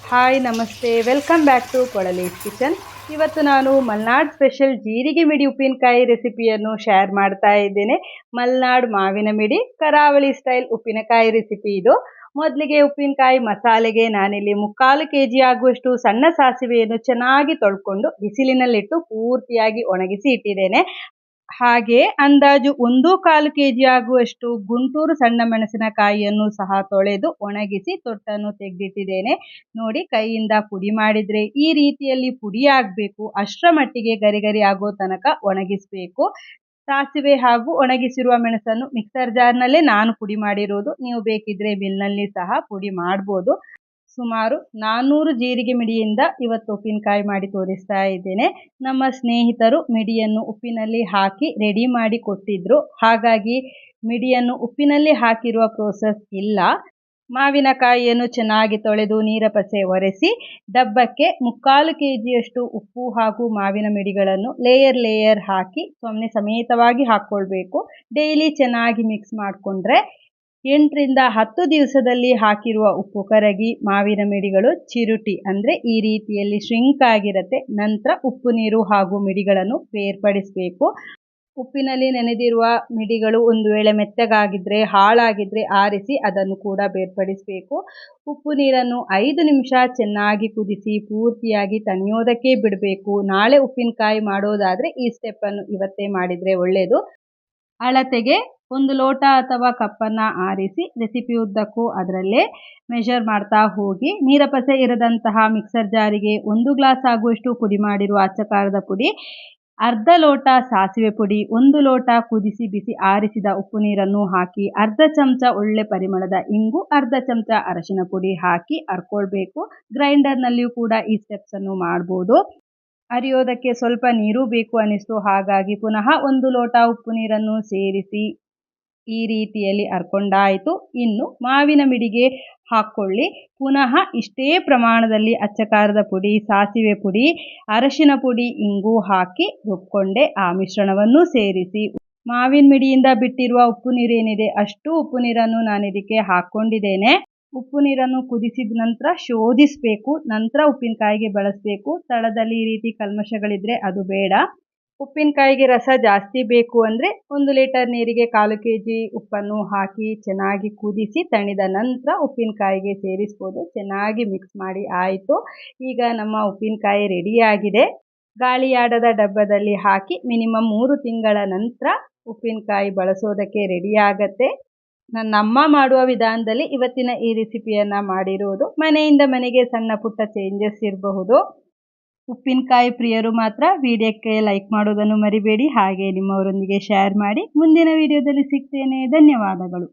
Hi ನಮಸ್ತೆ, welcome back to ಕೊಳಲೀಸ್ kitchen. ಇವತ್ತು ನಾನು ಮಲ್ನಾಡ್ ಸ್ಪೆಷಲ್ ಜೀರಿಗೆ ಮಿಡಿ ಉಪ್ಪಿನಕಾಯಿ ರೆಸಿಪಿಯನ್ನು ಶೇರ್ ಮಾಡ್ತಾ ಇದ್ದೇನೆ. ಮಲ್ನಾಡ್ ಮಾವಿನ ಮಿಡಿ ಕರಾವಳಿ ಸ್ಟೈಲ್ ಉಪ್ಪಿನಕಾಯಿ ರೆಸಿಪಿ ಇದು. ಮೊದಲಿಗೆ ಉಪ್ಪಿನಕಾಯಿ ಮಸಾಲೆಗೆ ನಾನಿಲ್ಲಿ 3/4 kg ಆಗುವಷ್ಟು ಸಣ್ಣ ಸಾಸಿವೆಯನ್ನು ಚೆನ್ನಾಗಿ ತೊಳ್ಕೊಂಡು ಬಿಸಿಲಿನಲ್ಲಿಟ್ಟು ಪೂರ್ತಿಯಾಗಿ ಒಣಗಿಸಿ ಇಟ್ಟಿದ್ದೇನೆ. ಹಾಗೆ ಅಂದಾಜು 1/4 kg ಆಗುವಷ್ಟು ಗುಂಟೂರು ಸಣ್ಣ ಮೆಣಸಿನಕಾಯಿಯನ್ನು ಸಹ ತೊಳೆದು ಒಣಗಿಸಿ ತೊಟ್ಟನ್ನು ತೆಗೆದಿಟ್ಟಿದ್ದೇನೆ. ನೋಡಿ, ಕೈಯಿಂದ ಪುಡಿ ಮಾಡಿದ್ರೆ ಈ ರೀತಿಯಲ್ಲಿ ಪುಡಿ ಆಗಬೇಕು. ಅಷ್ಟರ ಮಟ್ಟಿಗೆ ಗರಿ ಗರಿ ಆಗೋ ತನಕ ಒಣಗಿಸಬೇಕು. ಸಾಸಿವೆ ಹಾಗೂ ಒಣಗಿಸಿರುವ ಮೆಣಸನ್ನು ಮಿಕ್ಸರ್ ಜಾರ್ನಲ್ಲೇ ನಾನು ಪುಡಿ ಮಾಡಿರೋದು. ನೀವು ಬೇಕಿದ್ರೆ ಮಿಲ್ನಲ್ಲಿ ಸಹ ಪುಡಿ ಮಾಡ್ಬೋದು. ಸುಮಾರು 400 ಜೀರಿಗೆ ಮಿಡಿಯಿಂದ ಇವತ್ತು ಉಪ್ಪಿನಕಾಯಿ ಮಾಡಿ ತೋರಿಸ್ತಾ ಇದ್ದೇನೆ. ನಮ್ಮ ಸ್ನೇಹಿತರು ಮಿಡಿಯನ್ನು ಉಪ್ಪಿನಲ್ಲಿ ಹಾಕಿ ರೆಡಿ ಮಾಡಿ ಕೊಟ್ಟಿದ್ರು, ಹಾಗಾಗಿ ಮಿಡಿಯನ್ನು ಉಪ್ಪಿನಲ್ಲಿ ಹಾಕಿರುವ ಪ್ರೋಸೆಸ್ ಇಲ್ಲ. ಮಾವಿನಕಾಯಿಯನ್ನು ಚೆನ್ನಾಗಿ ತೊಳೆದು ನೀರ ಪಸೆ ಒರೆಸಿ ಡಬ್ಬಕ್ಕೆ 3/4 kgಯಷ್ಟು ಉಪ್ಪು ಹಾಗೂ ಮಾವಿನ ಮಿಡಿಗಳನ್ನು ಲೇಯರ್ ಹಾಕಿ ಸಮೇತವಾಗಿ ಹಾಕ್ಕೊಳ್ಬೇಕು. ಡೈಲಿ ಚೆನ್ನಾಗಿ ಮಿಕ್ಸ್ ಮಾಡಿಕೊಂಡ್ರೆ 8 ರಿಂದ 10 ದಿವಸದಲ್ಲಿ ಹಾಕಿರುವ ಉಪ್ಪು ಕರಗಿ ಮಾವಿನ ಮಿಡಿಗಳು ಚಿರುಟಿ ಅಂದರೆ ಈ ರೀತಿಯಲ್ಲಿ ಶ್ರಿಂಕ್ ಆಗಿರುತ್ತೆ. ನಂತರ ಉಪ್ಪು ನೀರು ಹಾಗೂ ಮಿಡಿಗಳನ್ನು ಬೇರ್ಪಡಿಸಬೇಕು. ಉಪ್ಪಿನಲ್ಲಿ ನೆನೆದಿರುವ ಮಿಡಿಗಳು ಒಂದು ವೇಳೆ ಮೆತ್ತಗಾಗಿದ್ರೆ ಹಾಳಾಗಿದ್ರೆ ಆರಿಸಿ ಅದನ್ನು ಕೂಡ ಬೇರ್ಪಡಿಸಬೇಕು. ಉಪ್ಪು ನೀರನ್ನು 5 ನಿಮಿಷ ಚೆನ್ನಾಗಿ ಕುದಿಸಿ ಪೂರ್ತಿಯಾಗಿ ತಣಿಯೋದಕ್ಕೆ ಬಿಡಬೇಕು. ನಾಳೆ ಉಪ್ಪಿನಕಾಯಿ ಮಾಡೋದಾದರೆ ಈ ಸ್ಟೆಪ್ಪನ್ನು ಇವತ್ತೇ ಮಾಡಿದರೆ ಒಳ್ಳೆಯದು. ಅಳತೆಗೆ 1 ಲೋಟ ಅಥವಾ ಕಪ್ಪನ್ನು ಆರಿಸಿ ರೆಸಿಪಿ ಉದ್ದಕ್ಕೂ ಅದರಲ್ಲೇ ಮೆಷರ್ ಮಾಡ್ತಾ ಹೋಗಿ. ನೀರ ಪಸೆ ಇರದಂತಹ ಮಿಕ್ಸರ್ ಜಾರಿಗೆ 1 ಗ್ಲಾಸ್ ಆಗುವಷ್ಟು ಪುಡಿ ಮಾಡಿರುವ ಅಚ್ಚ ಖಾರದ ಪುಡಿ, ಅರ್ಧ ಲೋಟ ಸಾಸಿವೆ ಪುಡಿ, 1 ಲೋಟ ಕುದಿಸಿ ಬಿಸಿ ಆರಿಸಿದ ಉಪ್ಪು ನೀರನ್ನು ಹಾಕಿ, ಅರ್ಧ ಚಮಚ ಒಳ್ಳೆ ಪರಿಮಳದ ಇಂಗು, ಅರ್ಧ ಚಮಚ ಅರಶಿನ ಪುಡಿ ಹಾಕಿ ಅರ್ಕೊಳ್ಬೇಕು. ಗ್ರೈಂಡರ್ನಲ್ಲಿಯೂ ಕೂಡ ಈ ಸ್ಟೆಪ್ಸನ್ನು ಮಾಡ್ಬೋದು. ಅರಿಯೋದಕ್ಕೆ ಸ್ವಲ್ಪ ನೀರು ಬೇಕು ಅನಿಸ್ತು, ಹಾಗಾಗಿ ಪುನಃ 1 ಲೋಟ ಉಪ್ಪು ನೀರನ್ನು ಸೇರಿಸಿ ಈ ರೀತಿಯಲ್ಲಿ ಅರ್ಕೊಂಡಾಯಿತು. ಇನ್ನು ಮಾವಿನ ಮಿಡಿಗೆ ಹಾಕ್ಕೊಳ್ಳಿ. ಪುನಃ ಇಷ್ಟೇ ಪ್ರಮಾಣದಲ್ಲಿ ಅಚ್ಚ ಖಾರದ ಪುಡಿ, ಸಾಸಿವೆ ಪುಡಿ, ಅರಶಿನ ಪುಡಿ, ಇಂಗು ಹಾಕಿ ರುಬ್ಕೊಂಡೆ. ಆ ಮಿಶ್ರಣವನ್ನು ಸೇರಿಸಿ ಮಾವಿನ ಮಿಡಿಯಿಂದ ಬಿಟ್ಟಿರುವ ಉಪ್ಪು ನೀರೇನಿದೆ ಅಷ್ಟು ಉಪ್ಪು ನೀರನ್ನು ನಾನು ಇದಕ್ಕೆ ಹಾಕ್ಕೊಂಡಿದ್ದೇನೆ. ಉಪ್ಪು ನೀರನ್ನು ಕುದಿಸಿದ ನಂತರ ಶೋಧಿಸಬೇಕು, ನಂತರ ಉಪ್ಪಿನಕಾಯಿಗೆ ಬಳಸಬೇಕು. ತಳದಲ್ಲಿ ಈ ರೀತಿ ಕಲ್ಮಶಗಳಿದ್ರೆ ಅದು ಬೇಡ. ಉಪ್ಪಿನಕಾಯಿಗೆ ರಸ ಜಾಸ್ತಿ ಬೇಕು ಅಂದರೆ 1 ಲೀಟರ್ ನೀರಿಗೆ 1/4 kg ಉಪ್ಪನ್ನು ಹಾಕಿ ಚೆನ್ನಾಗಿ ಕುದಿಸಿ ತಣಿದ ನಂತರ ಉಪ್ಪಿನಕಾಯಿಗೆ ಸೇರಿಸ್ಬೋದು. ಚೆನ್ನಾಗಿ ಮಿಕ್ಸ್ ಮಾಡಿ ಆಯಿತು. ಈಗ ನಮ್ಮ ಉಪ್ಪಿನಕಾಯಿ ರೆಡಿಯಾಗಿದೆ. ಗಾಳಿಯಾಡದ ಡಬ್ಬದಲ್ಲಿ ಹಾಕಿ ಮಿನಿಮಮ್ 3 ತಿಂಗಳ ನಂತರ ಉಪ್ಪಿನಕಾಯಿ ಬಳಸೋದಕ್ಕೆ ರೆಡಿಯಾಗತ್ತೆ. ನನ್ನಮ್ಮ ಮಾಡುವ ವಿಧಾನದಲ್ಲಿ ಇವತ್ತಿನ ಈ ರೆಸಿಪಿಯನ್ನು ಮಾಡಿರೋದು. ಮನೆಯಿಂದ ಮನೆಗೆ ಸಣ್ಣ ಪುಟ್ಟ ಚೇಂಜಸ್ ಇರಬಹುದು. ಉಪ್ಪಿನಕಾಯಿ ಪ್ರಿಯರು ಮಾತ್ರ ವಿಡಿಯೋಕ್ಕೆ ಲೈಕ್ ಮಾಡೋದನ್ನು ಮರಿಬೇಡಿ. ಹಾಗೆ ನಿಮ್ಮವರೊಂದಿಗೆ ಶೇರ್ ಮಾಡಿ. ಮುಂದಿನ ವಿಡಿಯೋದಲ್ಲಿ ಸಿಗ್ತೇನೆ. ಧನ್ಯವಾದಗಳು.